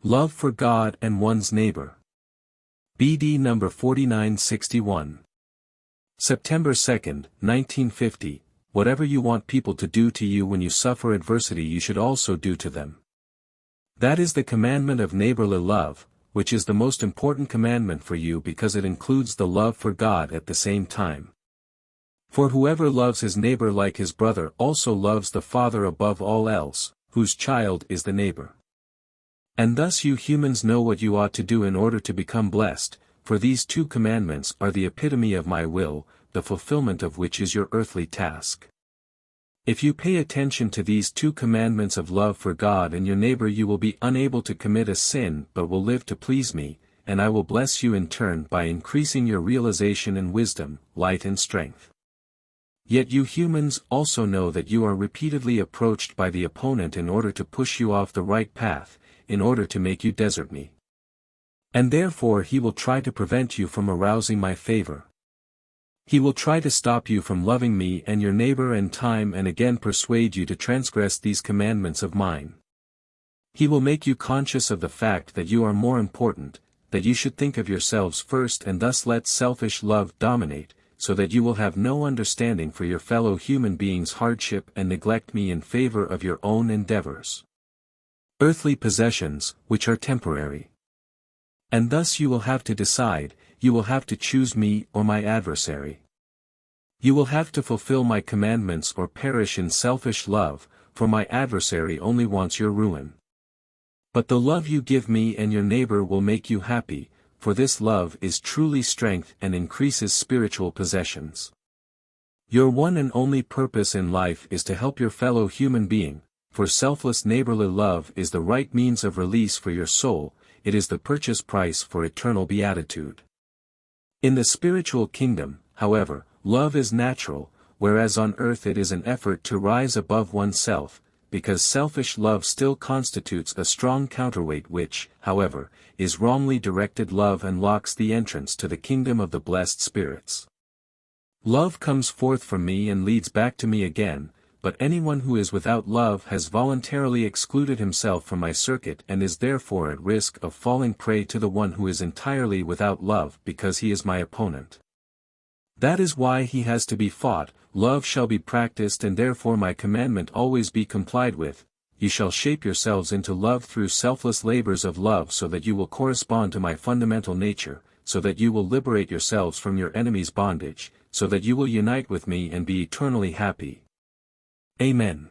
Love for God and one's neighbor. BD number 4961. September 2, 1950. Whatever you want people to do to you when you suffer adversity you should also do to them. That is the commandment of neighborly love, which is the most important commandment for you because it includes the love for God at the same time. For whoever loves his neighbor like his brother also loves the Father above all else, whose child is the neighbor. And thus you humans know what you ought to do in order to become blessed, for these two commandments are the epitome of my will, the fulfillment of which is your earthly task. If you pay attention to these two commandments of love for God and your neighbor you will be unable to commit a sin but will live to please me, and I will bless you in turn by increasing your realization and wisdom, light and strength. Yet you humans also know that you are repeatedly approached by the opponent in order to push you off the right path, in order to make you desert me. And therefore he will try to prevent you from arousing my favor. He will try to stop you from loving me and your neighbor and time and again persuade you to transgress these commandments of mine. He will make you conscious of the fact that you are more important, that you should think of yourselves first and thus let selfish love dominate, so that you will have no understanding for your fellow human beings' hardship and neglect me in favor of your own endeavors. Earthly possessions, which are temporary. And thus you will have to decide, you will have to choose me or my adversary. You will have to fulfill my commandments or perish in selfish love, for my adversary only wants your ruin. But the love you give me and your neighbor will make you happy, for this love is truly strength and increases spiritual possessions. Your one and only purpose in life is to help your fellow human being, for selfless neighborly love is the right means of release for your soul, it is the purchase price for eternal beatitude. In the spiritual kingdom, however, love is natural, whereas on earth it is an effort to rise above oneself, because selfish love still constitutes a strong counterweight which, however, is wrongly directed love and locks the entrance to the kingdom of the blessed spirits. Love comes forth from me and leads back to me again, but anyone who is without love has voluntarily excluded himself from my circuit and is therefore at risk of falling prey to the one who is entirely without love because he is my opponent. That is why he has to be fought, love shall be practiced and therefore my commandment always be complied with, you shall shape yourselves into love through selfless labors of love so that you will correspond to my fundamental nature, so that you will liberate yourselves from your enemy's bondage, so that you will unite with me and be eternally happy. Amen.